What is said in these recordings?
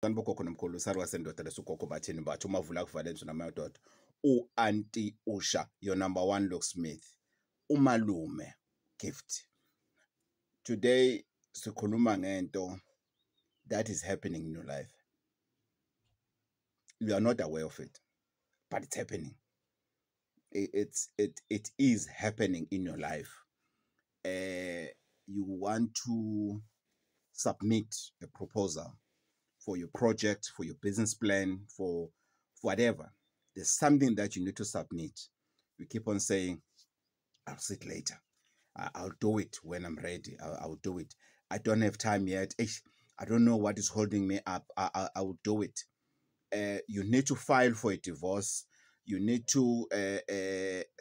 Saniboko nomkhulu sarwa sendoda lesugogo bathini bathu umavula kuvalenzo namadoda u-Auntie Usha your number one locksmith umalume Gift. Today sikhuluma ngento that is happening in your life. You are not aware of it, but it's happening. It is happening in your life. You want to submit a proposal for your project, for your business plan, for whatever. There's something that you need to submit. You keep on saying, I'll sit later. I'll do it when I'm ready. I'll do it. I don't have time yet. I don't know what is holding me up. I will do it. You need to file for a divorce. You need to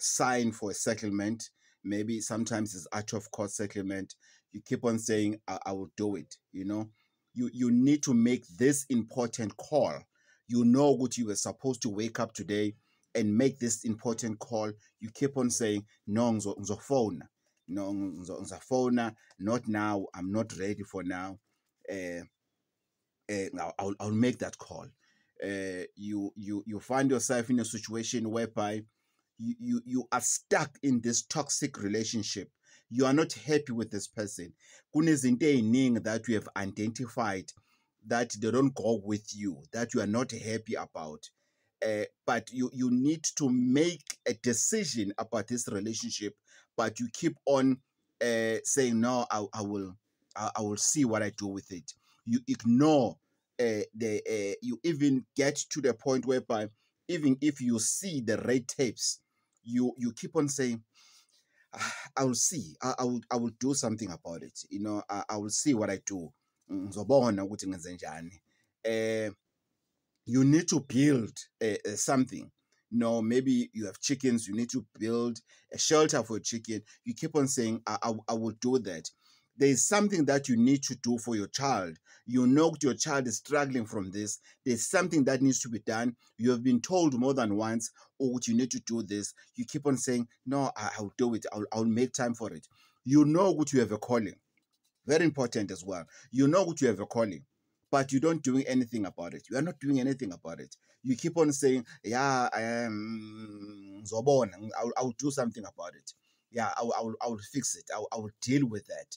sign for a settlement. Maybe sometimes it's out of court settlement. You keep on saying, I will do it. You know, you need to make this important call. You know what you were supposed to wake up today and make this important call. You keep on saying, no, ngizofona. No, ngizofona. Not now. I'm not ready for now. I'll make that call. You find yourself in a situation whereby you are stuck in this toxic relationship. You are not happy with this person. Kunezinto eziningi that you have identified that they don't go with you, that you are not happy about. But you need to make a decision about this relationship, but you keep on saying, no, I will see what I do with it. You ignore you even get to the point whereby even if you see the red tapes, you keep on saying, I will see, I will do something about it. You know, I will see what I do. Ngizobona ukuthi ngenze njani. You need to build something. No, maybe you have chickens, you need to build a shelter for a chicken. You keep on saying, I will do that. There is something that you need to do for your child. You know your child is struggling from this. There's something that needs to be done. You have been told more than once, oh, you need to do this. You keep on saying, no, I'll do it. I'll make time for it. You know what you have a calling. Very important as well. You know what you have a calling, but you don't doing anything about it. You are not doing anything about it. You keep on saying, yeah, I am Zobon. I'll do something about it. Yeah, I will fix it. I will deal with that.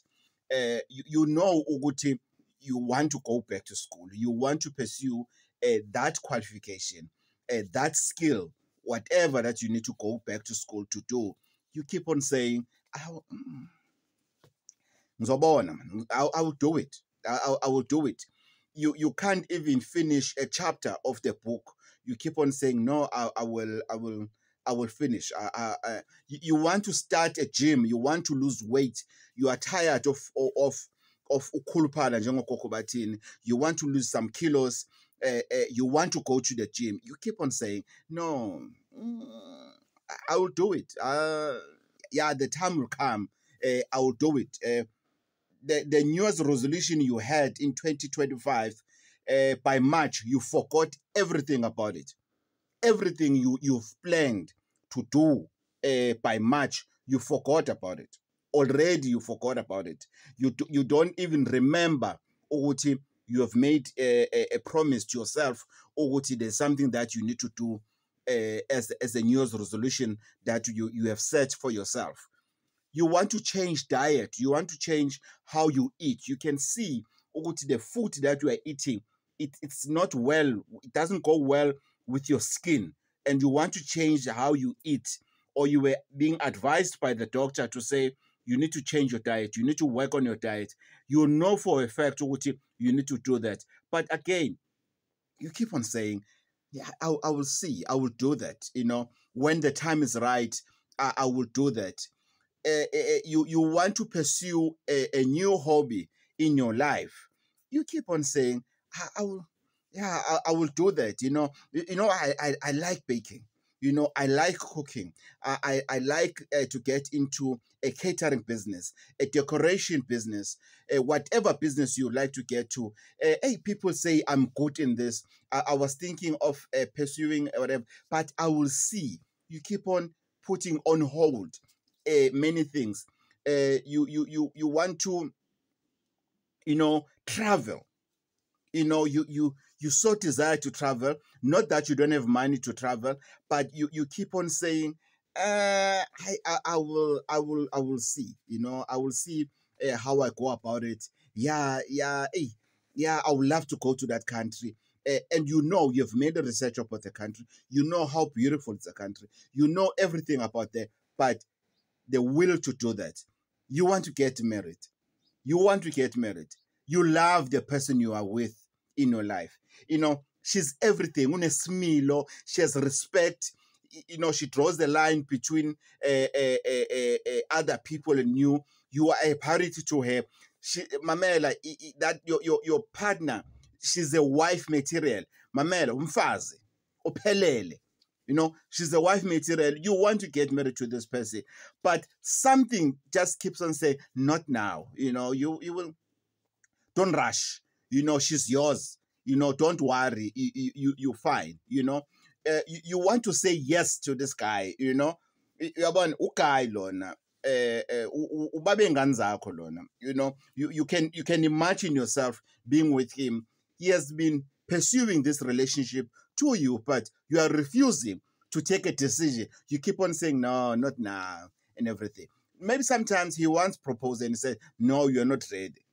You know, Uguti, you want to go back to school. You want to pursue that qualification, that skill, whatever that you need to go back to school to do. You keep on saying, I will do it. I will do it. You can't even finish a chapter of the book. You keep on saying, no, I will finish. You want to start a gym. You want to lose weight. You are tired of ukhuluphala njengogogo bathini. You want to lose some kilos. You want to go to the gym. You keep on saying, no, I will do it. Yeah, the time will come. I will do it. The New Year's resolution you had in 2025, by March, you forgot everything about it. Everything you've planned to do by March, you forgot about it. Already you forgot about it. You don't even remember, Oguti, you have made a promise to yourself, Oguti, there's something that you need to do as a New Year's resolution that you have set for yourself. You want to change diet. You want to change how you eat. You can see the food that you are eating. It's not well. It doesn't go well with your skin. And you want to change how you eat. Or you were being advised by the doctor to say, you need to change your diet. You need to work on your diet. You know for a fact, you need to do that. But again, you keep on saying, yeah, I will see. I will do that. You know, when the time is right, I will do that. You want to pursue a new hobby in your life. You keep on saying, I will, yeah, I will do that. You know, I like baking. You know, I like cooking. I like to get into a catering business, a decoration business, whatever business you like to get to. Hey, people say I'm good in this. I was thinking of pursuing whatever, but I will see. You keep on putting on hold many things. You want to, travel. You You so desire to travel, not that you don't have money to travel, but you keep on saying, I will see, I will see how I go about it. Yeah, I would love to go to that country. And you've made a research about the country. You know how beautiful it's a country. You know everything about that, but the will to do that. You want to get married. You want to get married. You love the person you are with in your life. She's everything. Unesmilo. She has respect. She draws the line between other people and you. You are a parity to her. Mamela, that your partner, she's a wife material. Mamela, umfazi, ophelele. She's a wife material. You want to get married to this person, but something just keeps on saying, not now. You will, don't rush. She's yours. Don't worry. You're fine. You want to say yes to this guy. Uyabona uguy lona. Ubabe ngani zakho lona. You can imagine yourself being with him. He has been pursuing this relationship to you, but you are refusing to take a decision. You keep on saying, no, not now, and everything. Maybe sometimes he once proposed and said, no, you're not ready.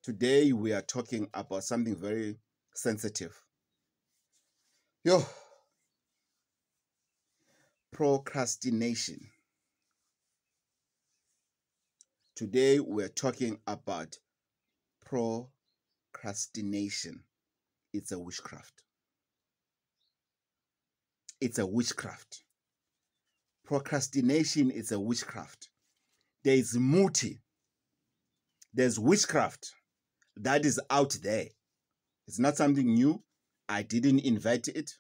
Today, we are talking about something very sensitive. Procrastination. Today, we're talking about procrastination. It's a witchcraft. It's a witchcraft. Procrastination is a witchcraft. There is muti. There's witchcraft that is out there. It's not something new. I didn't invent it.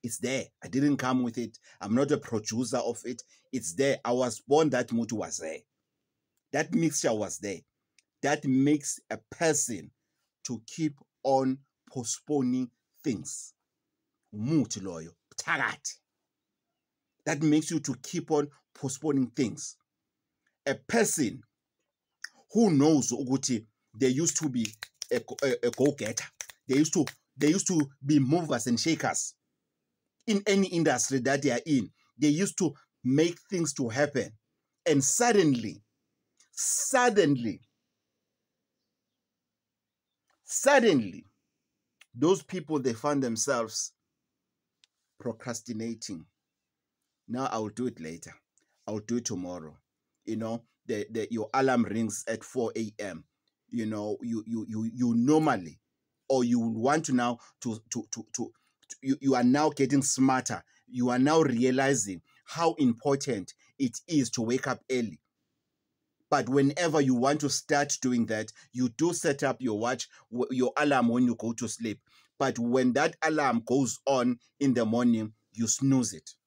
It's there. I didn't come with it. I'm not a producer of it. It's there. I was born, that muti was there. That mixture was there. That makes a person to keep on postponing things. Muti loyo. Tagati. That makes you to keep on postponing things. A person who knows ukuthi there used to be a go-getter. They used to be movers and shakers in any industry that they are in. They used to make things to happen. And suddenly, those people, they find themselves procrastinating. Now I will do it later. I will do it tomorrow. Your alarm rings at 4 a.m. You normally, or you want to now you are now getting smarter. You are now realizing how important it is to wake up early. But whenever you want to start doing that, you do set up your watch, your alarm when you go to sleep. But when that alarm goes on in the morning, you snooze it.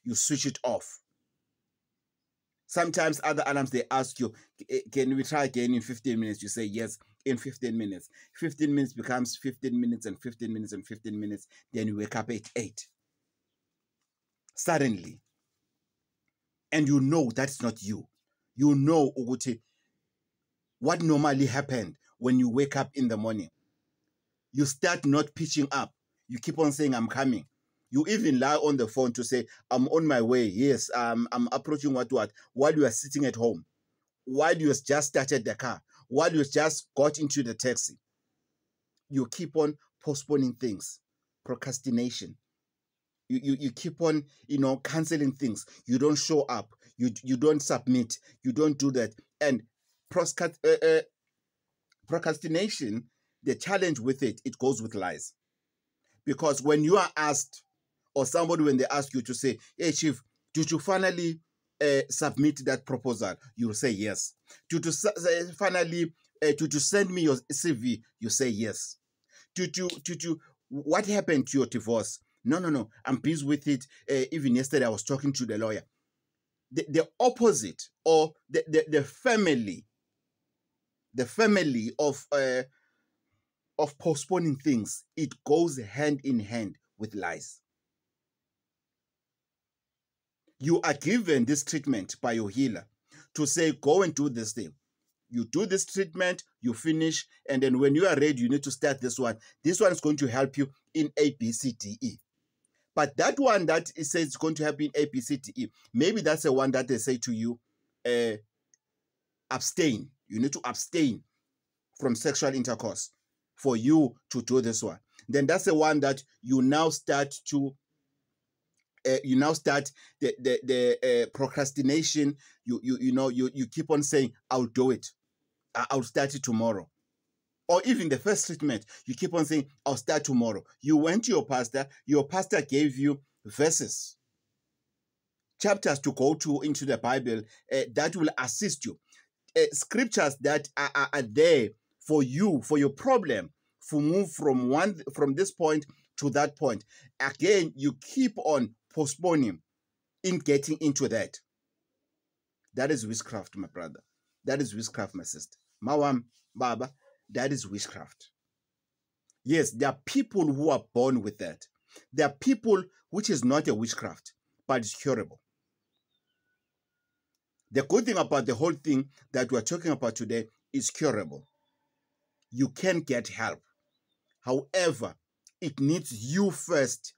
You switch it off. Sometimes other alarms, they ask you, can we try again in 15 minutes? You say yes, in 15 minutes. 15 minutes becomes 15 minutes and 15 minutes and 15 minutes. Then you wake up at 8. Suddenly. And you know that's not you. You know, Uguti, what normally happened when you wake up in the morning. You start not pitching up. You keep on saying, I'm coming. You even lie on the phone to say, I'm on my way. Yes, I'm approaching what, while you are sitting at home, while you just started the car, while you just got into the taxi. You keep on postponing things. Procrastination. You keep on, canceling things. You don't show up. You don't submit. You don't do that. And procrastination, the challenge with it goes with lies. Because when you are asked, or somebody, when they ask you to say, hey, Chief, did you finally submit that proposal? You'll say yes. Did you finally, did you send me your CV? You say yes. What happened to your divorce? No, I'm busy with it. Even yesterday, I was talking to the lawyer. The opposite, or the family of postponing things, it goes hand in hand with lies. You are given this treatment by your healer to say, go and do this thing. You do this treatment, you finish, and then when you are ready, you need to start this one. This one is going to help you in A, B, C, D, E. But that one that it says it's going to help you in A, B, C, D, E, maybe that's the one that they say to you, abstain. You need to abstain from sexual intercourse for you to do this one. Then that's the one that you now start to the procrastination. You keep on saying, I'll do it, I'll start it tomorrow. Or even the first treatment, you keep on saying, I'll start tomorrow. You went to your pastor gave you verses, chapters to go to into the Bible that will assist you. Scriptures that are there for you, for your problem, to move from this point to that point. Again, you keep on postponing in getting into that. That is witchcraft, my brother. That is witchcraft, my sister. Mawam, Baba, that is witchcraft. Yes, there are people who are born with that. There are people which is not a witchcraft, but it's curable. The good thing about the whole thing that we're talking about today is curable. You can get help. However, it needs you first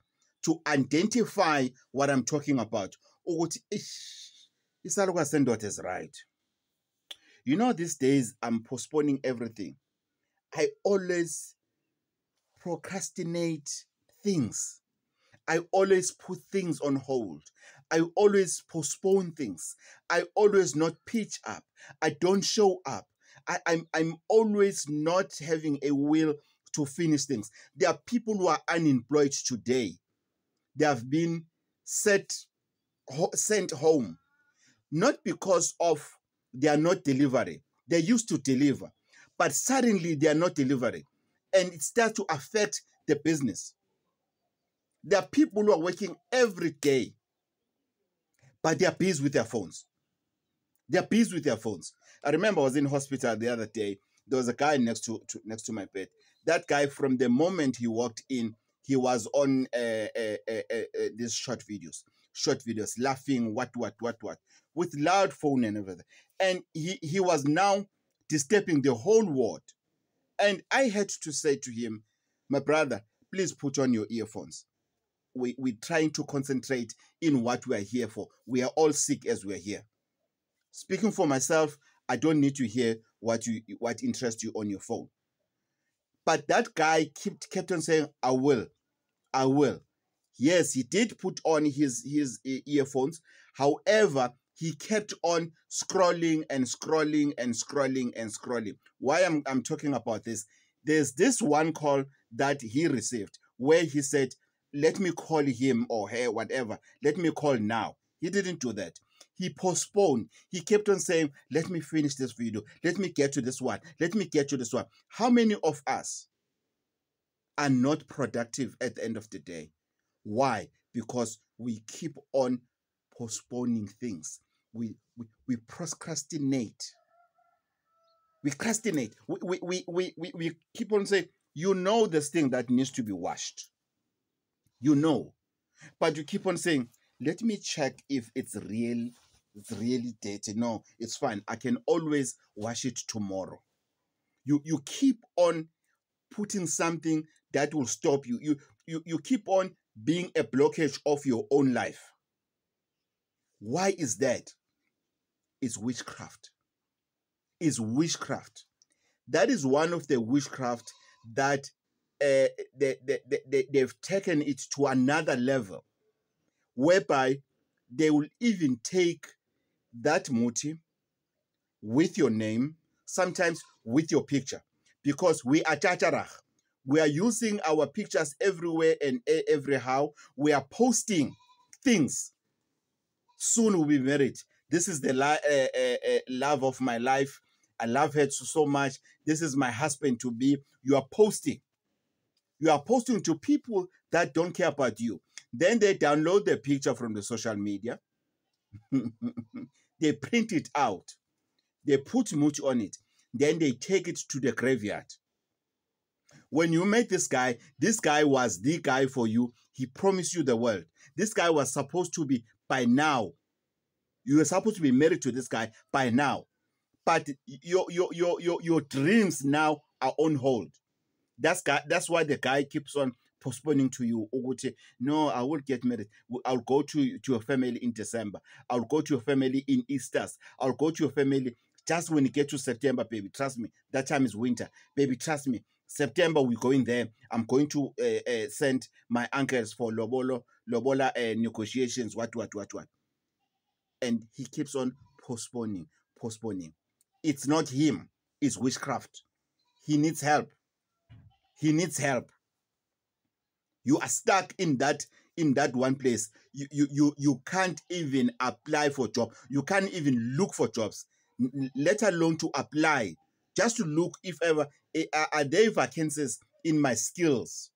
to identify what I'm talking about. Isaluka is right. You know, these days I'm postponing everything. I always procrastinate things. I always put things on hold. I always postpone things. I always not pitch up. I don't show up. I'm always not having a will to finish things. There are people who are unemployed today. They have been sent home, not because of they are not delivering. They used to deliver, but suddenly they are not delivering, and it starts to affect the business. There are people who are working every day, but they are busy with their phones. They are busy with their phones. I remember I was in hospital the other day. There was a guy next to my bed. That guy, from the moment he walked in, he was on these short videos, laughing, what, with loud phone and everything. And he was now disturbing the whole ward. And I had to say to him, my brother, please put on your earphones. We're trying to concentrate in what we are here for. We are all sick as we are here. Speaking for myself, I don't need to hear what interests you on your phone. But that guy kept on saying, I will. Yes, he did put on his earphones. However, he kept on scrolling. Why I'm talking about this? There's this one call that he received where he said, let me call him or her, whatever. Let me call now. He didn't do that. He postponed. He kept on saying, let me finish this video. Let me get to this one. Let me get to this one. How many of us are not productive at the end of the day? Why? Because we keep on postponing things. We procrastinate. We procrastinate. We keep on saying, you know this thing that needs to be washed. You know. But you keep on saying, let me check if it's really dirty. No, it's fine. I can always wash it tomorrow. You keep on putting something that will stop you. You keep on being a blockage of your own life. Why is that? It's witchcraft. It's witchcraft. That is one of the witchcraft that they've taken it to another level, whereby they will even take that muti with your name, sometimes with your picture, because we are chacharach. We are using our pictures everywhere and everyhow. We are posting things. Soon we'll be married. This is the love of my life. I love her so much. This is my husband to be. You are posting. You are posting to people that don't care about you. Then they download the picture from the social media. They print it out. They put much on it. Then they take it to the graveyard. When you met this guy was the guy for you. He promised you the world. This guy was supposed to be by now. You were supposed to be married to this guy by now. but your dreams now are on hold. That's why the guy keeps on postponing to you. No, I will get married. I'll go to your family in December. I'll go to your family in Easter's. I'll go to your family just when you get to September, baby. Trust me, that time is winter, baby. Trust me. September we're going there. I'm going to send my uncles for lobola negotiations. What. And he keeps on postponing. It's not him. It's witchcraft. He needs help. You are stuck in that one place. You can't even apply for job. You can't even look for jobs, let alone to apply. Just to look if ever are there vacancies in my skills,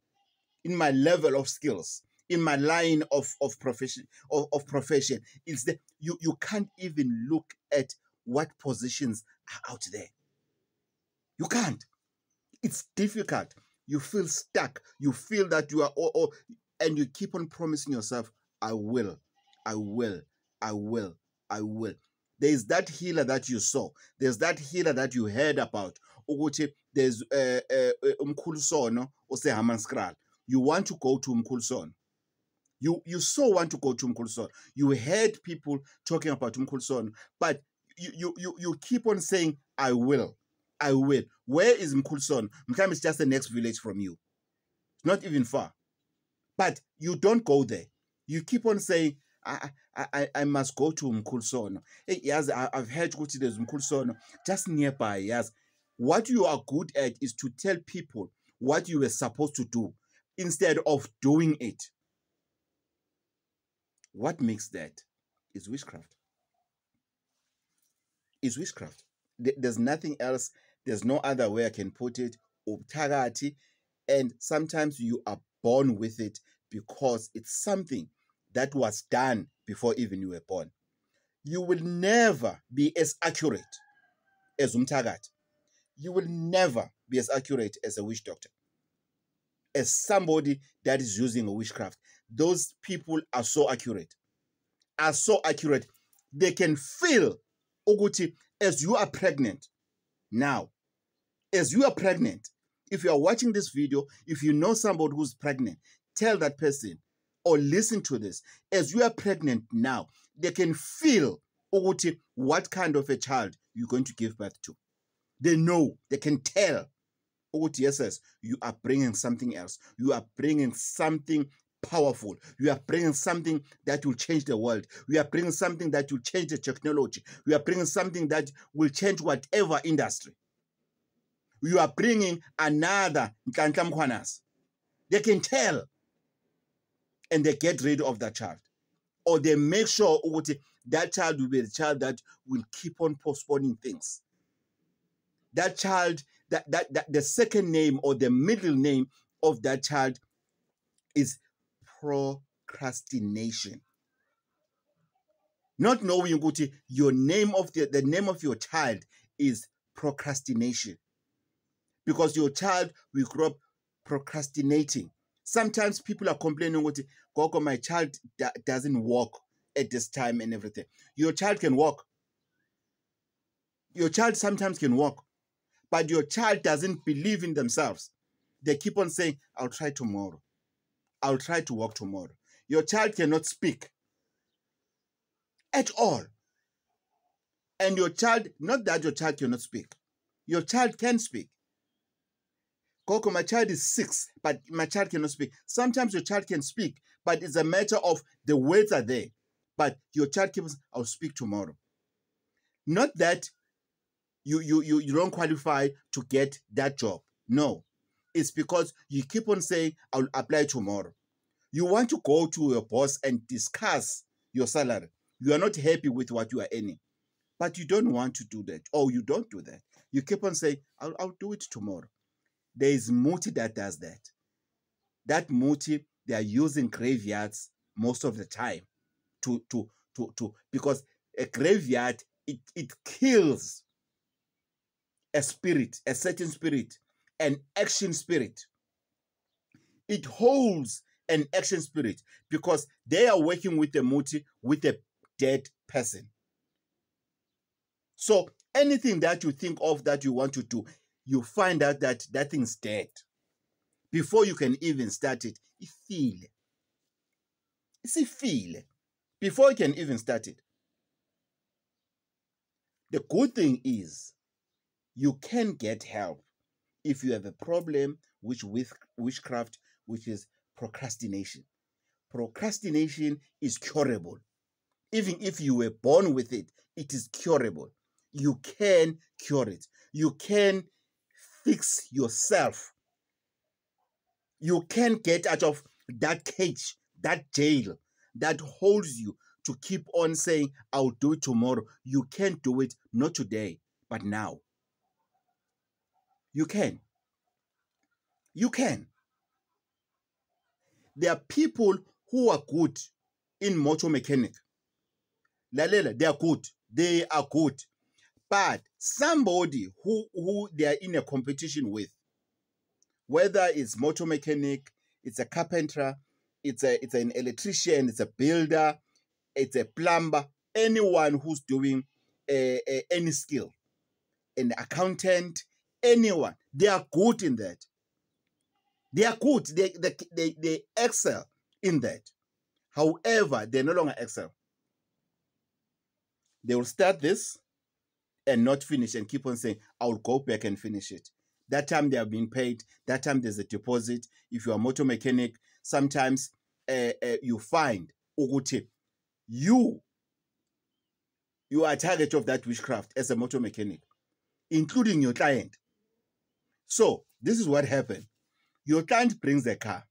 in my level of skills, in my line of profession profession. It's the you can't even look at what positions are out there. You can't. It's difficult. You feel stuck. You feel that you are, and you keep on promising yourself, I will. There's that healer that you saw. There's that healer that you heard about. There's Umkhulusono ose Hammanskraal. You want to go to Umkhulusono. You so want to go to Umkhulusono. You heard people talking about Umkhulusono, but you keep on saying, I will. Where is Umkhulusono? Mkam is just the next village from you. It's not even far. But you don't go there. You keep on saying, I must go to Umkhulusono. Hey, yes, I've heard there's Umkhulusono just nearby. Yes. What you are good at is to tell people what you were supposed to do instead of doing it. What makes that is witchcraft. It's witchcraft. There's nothing else. There's no other way I can put it. Ubutakathi, and sometimes you are born with it because it's something that was done before even you were born. You will never be as accurate as umthakathi. You will never be as accurate as a witch doctor, as somebody that is using a witchcraft. Those people are so accurate. They can feel, Oguti, as you are pregnant now. As you are pregnant, if you are watching this video, if you know somebody who's pregnant, tell that person or listen to this. As you are pregnant now, they can feel, Oguti, what kind of a child you're going to give birth to. They know, they can tell. Oguti, yes, you are bringing something else. You are bringing something powerful. You are bringing something that will change the world. We are bringing something that will change the technology. We are bringing something that will change whatever industry. You are bringing another Nhlanhla Mkhwanazi. They can tell, and they get rid of that child, or they make sure that child will be the child that will keep on postponing things. That child, that the second name or the middle name of that child is procrastination. Not knowing your name of the name of your child is procrastination. Because your child will grow up procrastinating. Sometimes people are complaining, Gogo, my child doesn't walk at this time and everything. Your child can walk. Your child sometimes can walk. But your child doesn't believe in themselves. They keep on saying, I'll try tomorrow. I'll try to walk tomorrow. Your child cannot speak at all. And your child, not that your child cannot speak. Your child can speak. Coco, my child is 6, but my child cannot speak. Sometimes your child can speak, but it's a matter of the words are there. But your child keeps, I'll speak tomorrow. Not that you don't qualify to get that job. No. It's because you keep on saying, I'll apply tomorrow. You want to go to your boss and discuss your salary. You are not happy with what you are earning. But you don't want to do that. Or you don't do that. You keep on saying, I'll do it tomorrow. There is Muti that does that. That Muti, they are using graveyards most of the time because a graveyard, it kills a spirit, a certain spirit, an action spirit. It holds an action spirit because they are working with a Muti, with a dead person. So Anything that you think of that you want to do, you find out that that thing's dead. Before you can even start it, feel. Before you can even start it. The good thing is you can get help if you have a problem with witchcraft, which is procrastination. Procrastination is curable. Even if you were born with it, it is curable. You can cure it. You can fix yourself. You can get out of that cage, that jail that holds you to keep on saying, I'll do it tomorrow. You can do it, not today, but now. You can. You can. There are people who are good in motor mechanic. Lalela, they are good. They are good. But somebody who they are in a competition with, whether it's motor mechanic, it's a carpenter, it's an electrician, it's a builder, it's a plumber, anyone who's doing any skill, an accountant, anyone, they are good in that. They are good. They excel in that. However, they no longer excel. They will start this and not finish and keep on saying, I will go back and finish it. That time they have been paid. That time there's a deposit. If you're a motor mechanic, sometimes you find Uguti, you are a target of that witchcraft as a motor mechanic, including your client. So this is what happened. Your client brings the car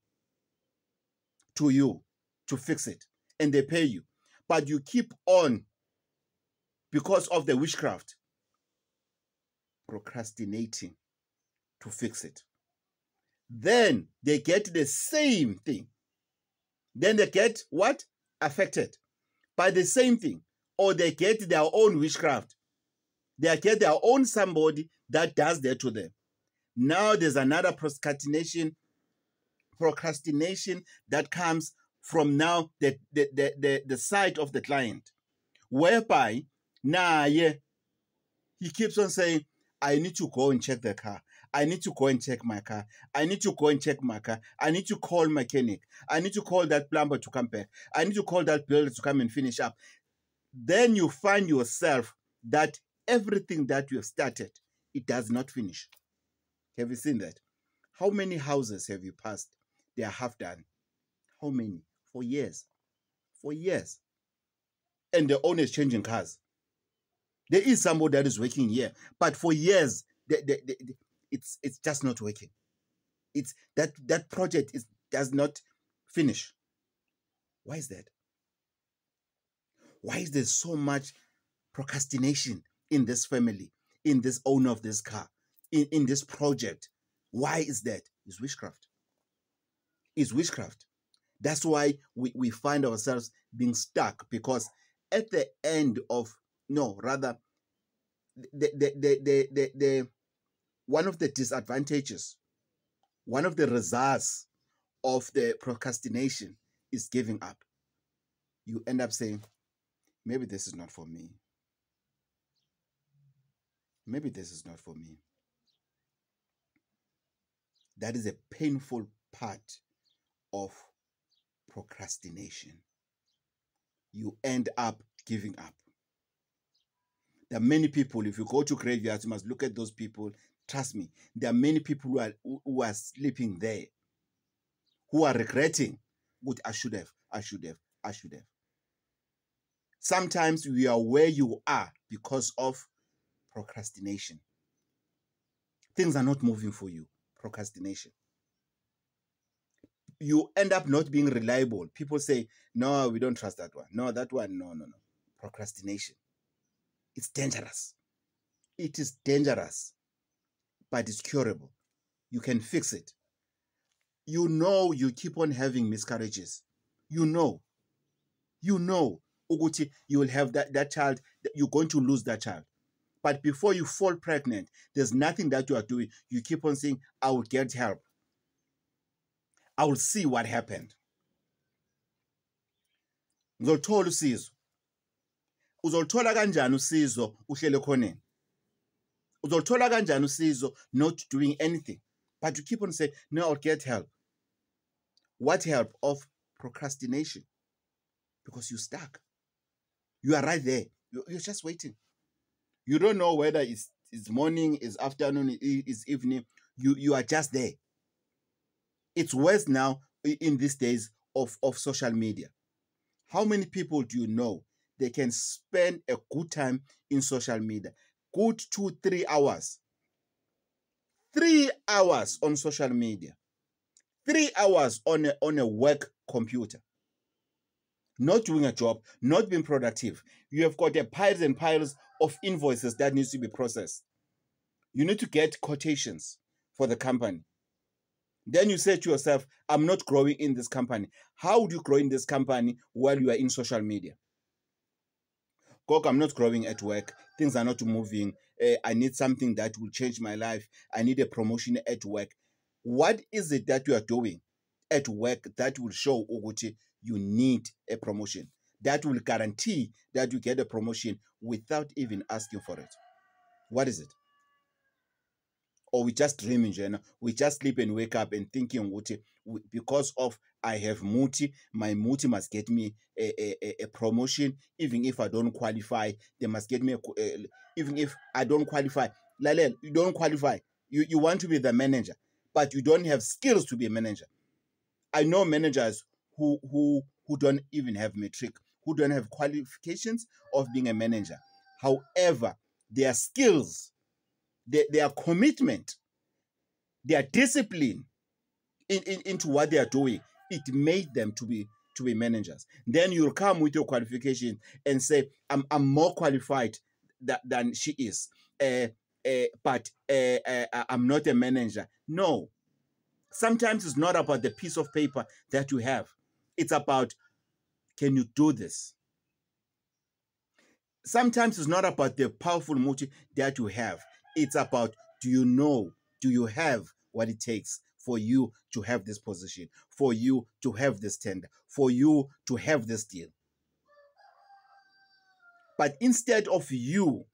to you to fix it, and they pay you. But you keep on, because of the witchcraft, procrastinating to fix it. Then they get the same thing. Then they get what? Affected by the same thing. Or they get their own witchcraft. They get their own somebody that does that to them. Now there's another procrastination that comes from now the side of the client, whereby now he keeps on saying, I need to go and check the car. I need to go and check my car. I need to go and check my car. I need to call mechanic. I need to call that plumber to come back. I need to call that builder to come and finish up. Then you find yourself that everything that you have started, it does not finish. Have you seen that? How many houses have you passed? They are half done. How many? For years. For years. And the owner is changing cars. There is somebody that is working here, but for years, it's just not working. It's that project does not finish. Why is that? Why is there so much procrastination in this family, in this owner of this car, in this project? Why is that? It's witchcraft. It's witchcraft. That's why we find ourselves being stuck, because at the end of, no, rather, the one of the disadvantages, one of the results of the procrastination is giving up. You end up saying, maybe this is not for me. Maybe this is not for me. That is a painful part of procrastination. You end up giving up. There are many people, if you go to graveyards, you must look at those people. Trust me, there are many people who are sleeping there, who are regretting, what I should have. Sometimes you are where you are because of procrastination. Things are not moving for you. Procrastination. You end up not being reliable. People say, no, we don't trust that one. No, that one, no. Procrastination. It's dangerous. It is dangerous, but it's curable. You can fix it. You know you keep on having miscarriages. You know, Uguti, you will have that child, you're going to lose that child. But before you fall pregnant, there's nothing that you are doing. You keep on saying, I will get help. I will see what happened. Ngizoluthola usizo. Uzoluthola kanjani usizo uhlele khoneni? Uzoluthola kanjani usizo not doing anything? But you keep on saying, no, I'll get help. What help? Of procrastination. Because you're stuck. You are right there. You're just waiting. You don't know whether it's morning, it's afternoon, it's evening. You are just there. It's worse now in these days of social media. How many people do you know they can spend a good time in social media? Good 2-3 hours. 3 hours on social media. 3 hours on a work computer. Not doing a job, not being productive. You have got piles and piles of invoices that needs to be processed. You need to get quotations for the company. Then you say to yourself, I'm not growing in this company. How would you grow in this company while you are in social media? Coke, I'm not growing at work. Things are not moving. I need something that will change my life. I need a promotion at work. What is it that you are doing at work that will show Uguti you need a promotion? That will guarantee that you get a promotion without even asking for it. What is it? Or we just dreaming, we just sleep and wake up and thinking, because of I have muti, my muti must get me a promotion. Even if I don't qualify, they must get me even if I don't qualify. Lalel, you don't qualify. You want to be the manager, but you don't have skills to be a manager. I know managers who don't even have metric, who don't have qualifications of being a manager. However, their skills, their commitment, their discipline into what they are doing, it made them to be managers. Then you'll come with your qualification and say, I'm more qualified than she is, but I'm not a manager. No. Sometimes it's not about the piece of paper that you have. It's about, can you do this? Sometimes it's not about the powerful motive that you have. It's about, do you have what it takes for you to have this position, for you to have this tender, for you to have this deal? But instead of you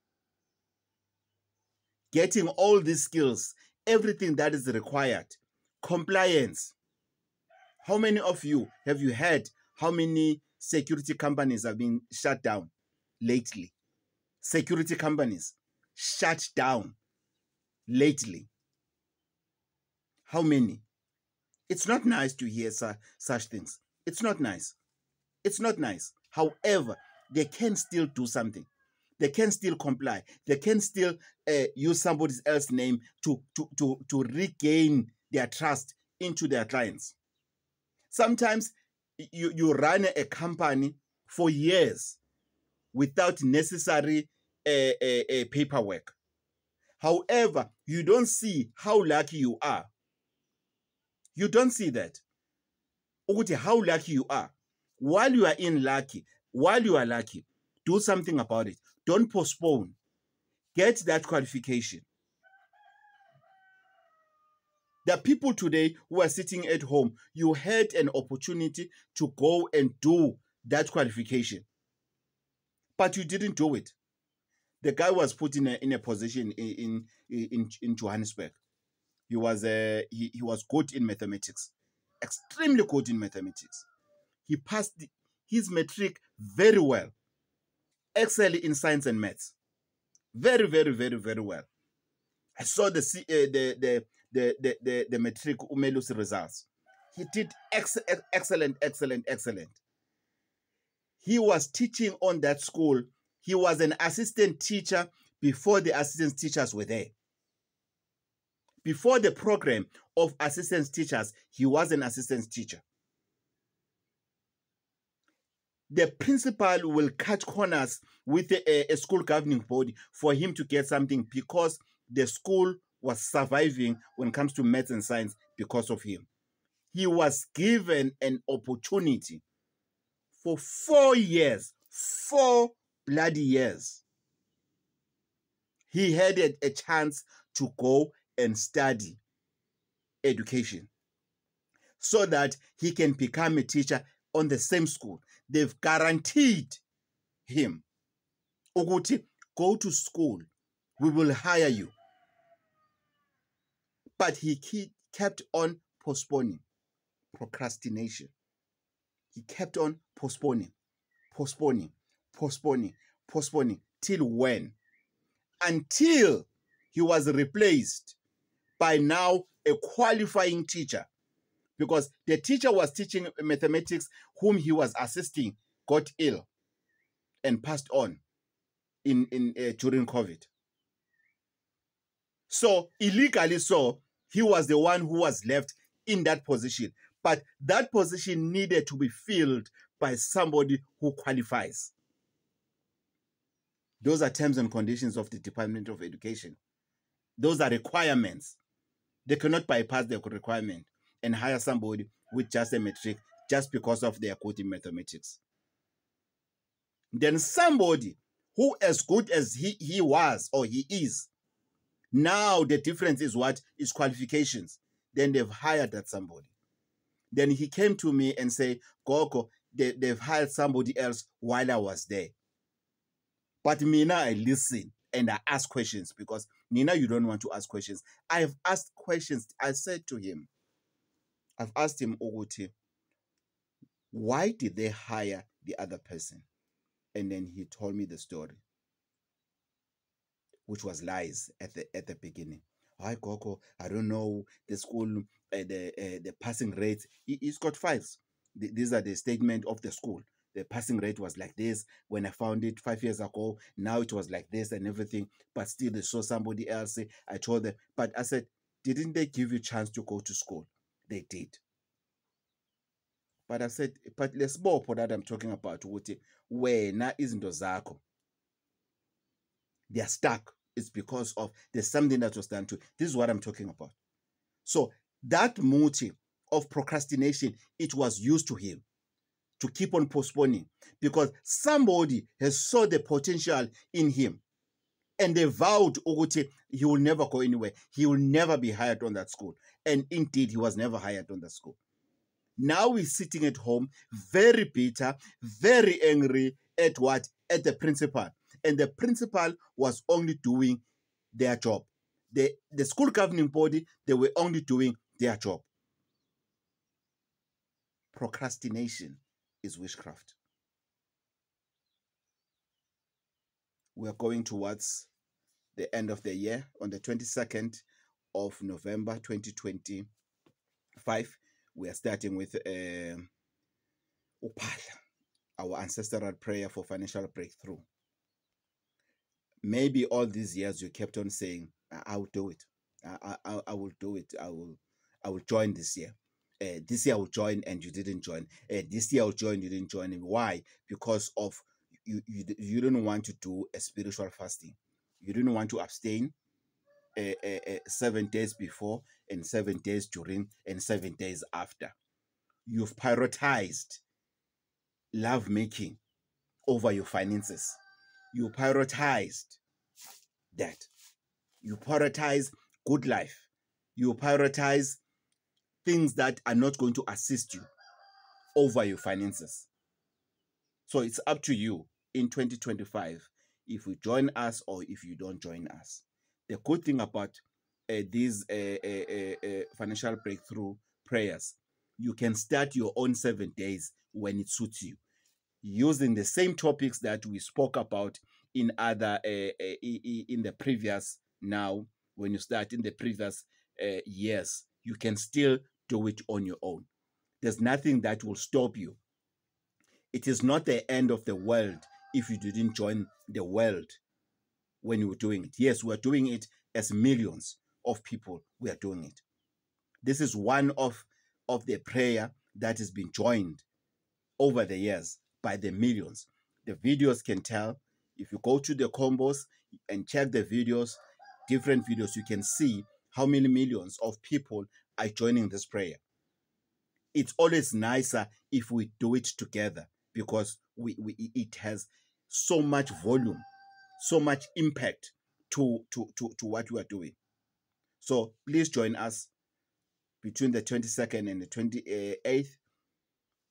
getting all these skills, everything that is required, compliance, how many of you have you heard how many security companies have been shut down lately? Security companies shut down lately. How many? It's not nice to hear such things. It's not nice. It's not nice. However, they can still do something. They can still comply. They can still use somebody else's name to regain their trust into their clients. Sometimes you run a company for years without necessary paperwork. However, you don't see how lucky you are. You don't see that. How lucky you are. While you are lucky, do something about it. Don't postpone. Get that qualification. There are people today who are sitting at home. You had an opportunity to go and do that qualification, but you didn't do it. The guy was put in a position in Johannesburg. He was good in mathematics, extremely good in mathematics. He passed his matric very well. Excel in science and maths, very, very, very, very well. I saw the matric Umelus results. He did excellent. He was teaching on that school. He was an assistant teacher before the assistant teachers were there. Before the program of assistant teachers, he was an assistant teacher. The principal will cut corners with a school governing body for him to get something, because the school was surviving when it comes to maths and science because of him. He was given an opportunity for 4 years, 4 bloody years. He had a chance to go and study education so that he can become a teacher on the same school. They've guaranteed him, Uguti, go to school. We will hire you. But he kept on postponing. Procrastination. He kept on postponing, postponing, postponing, postponing. Till when? Until he was replaced by now a qualifying teacher, because the teacher was teaching mathematics whom he was assisting got ill and passed on during COVID. So illegally, so he was the one who was left in that position. But that position needed to be filled by somebody who qualifies. Those are terms and conditions of the Department of Education. Those are requirements. They cannot bypass the requirement and hire somebody with just a matric just because of their good in mathematics. Then somebody who, as good as he was or he is, now the difference is what? Is qualifications. Then they've hired that somebody. Then he came to me and said, Gogo, they've hired somebody else while I was there. But Mina, I listen and I ask questions, because Nina, you don't want to ask questions. I've asked questions. I said to him, I've asked him, Oguti, why did they hire the other person? And then he told me the story, which was lies at the beginning. Hi, Coco, I don't know the school, the passing rate. He's got files. These are the statement of the school. The passing rate was like this when I found it 5 years ago. Now it was like this and everything. But still, they saw somebody else. I told them. But I said, didn't they give you a chance to go to school? They did. But I said, but let's more for that I'm talking about. Where na izinto zakho. They are stuck. It's because of there's something that was done to. This is what I'm talking about. So that motive of procrastination, it was used to him to keep on postponing, because somebody has saw the potential in him and they vowed he will never go anywhere. He will never be hired on that school. And indeed, he was never hired on that school. Now he's sitting at home, very bitter, very angry at what? At the principal. And the principal was only doing their job. The school governing body, they were only doing their job. Procrastination is witchcraft. We are going towards the end of the year on the 22nd of November 2025. We are starting with Upala, our ancestral prayer for financial breakthrough. Maybe all these years you kept on saying, I will do it. I will do it. I will join this year. This year I will join and you didn't join. This year I will join, you didn't join. Why? Because of you didn't want to do a spiritual fasting. You didn't want to abstain 7 days before and 7 days during and 7 days after. You've prioritized love making over your finances. You prioritized that. You prioritize good life. You prioritize things that are not going to assist you over your finances. So it's up to you in 2025 if you join us or if you don't join us. The good thing about these financial breakthrough prayers, you can start your own 7 days when it suits you, using the same topics that we spoke about in other in the previous. Now when you start in the previous years, you can still do it on your own. There's nothing that will stop you. It is not the end of the world if you didn't join the world when you were doing it. Yes, we're doing it as millions of people. We are doing it. This is one of the prayer that has been joined over the years by the millions. The videos can tell. If you go to the combos and check the videos, different videos, you can see how many millions of people are joining this prayer. It's always nicer if we do it together, because it has so much volume, so much impact to what we are doing. So please join us between the 22nd and the 28th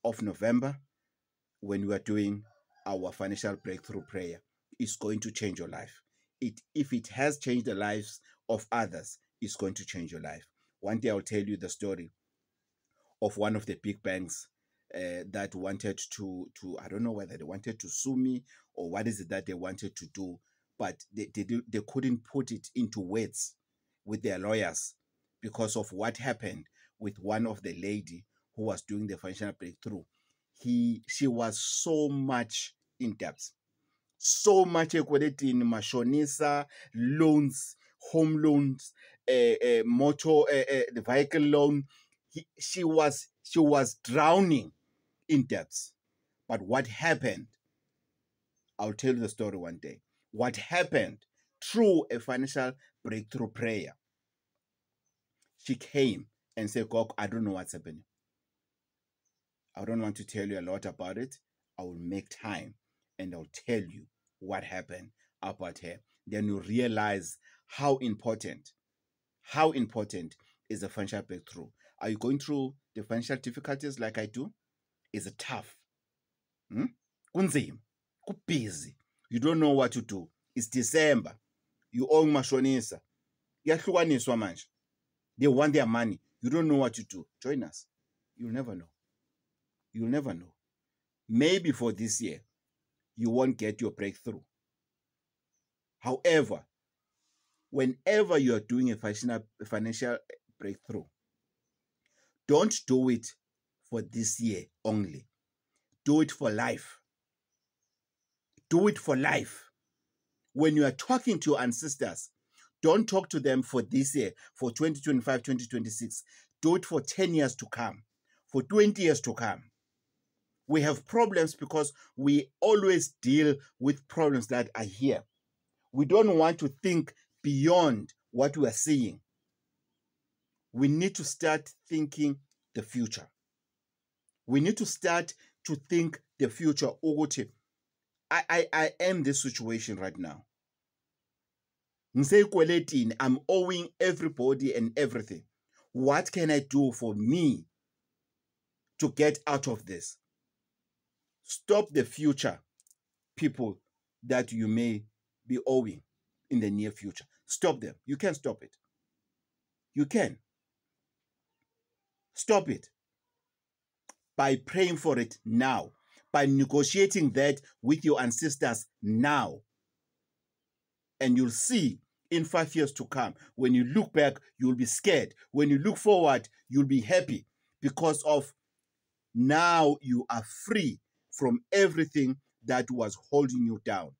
of November when we are doing our financial breakthrough prayer. It's going to change your life. If it has changed the lives of others, it's going to change your life. One day I'll tell you the story of one of the big banks that wanted to I don't know whether they wanted to sue me or what is it that they wanted to do, but they couldn't put it into words with their lawyers because of what happened with one of the lady who was doing the financial breakthrough. She was so much in debt, so much equality in mashonisa, loans, home loans, motor, the vehicle loan. She was drowning in debts. But what happened? I'll tell you the story one day. What happened through a financial breakthrough prayer? She came and said, "God, I don't know what's happening. I don't want to tell you a lot about it. I will make time and I'll tell you what happened about her." Then you realize how important is the financial breakthrough. Are you going through the financial difficulties like I do? Is it tough? Kunzima, kubusy. You don't know what to do. It's December. You owe mashonisa. Yahlukaniswa manje. They want their money. You don't know what to do. Join us. You'll never know. You'll never know. Maybe for this year, you won't get your breakthrough. However, whenever you are doing a financial breakthrough, don't do it for this year only. Do it for life. Do it for life. When you are talking to your ancestors, don't talk to them for this year, for 2025, 2026. Do it for 10 years to come, for 20 years to come. We have problems because we always deal with problems that are here. We don't want to think beyond what we are seeing. We need to start thinking the future. We need to start to think the future. I am this situation right now. I'm owing everybody and everything. What can I do for me to get out of this? Stop the future people that you may be owing in the near future. Stop them. You can stop it. You can. Stop it by praying for it now, by negotiating that with your ancestors now. And you'll see in 5 years to come, when you look back, you'll be scared. When you look forward, you'll be happy because of now you are free from everything that was holding you down.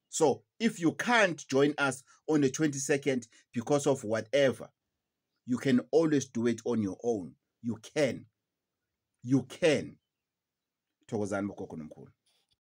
So if you can't join us on the 22nd because of whatever, you can always do it on your own. You can. You can. Thokozani bogogo nomkhulu.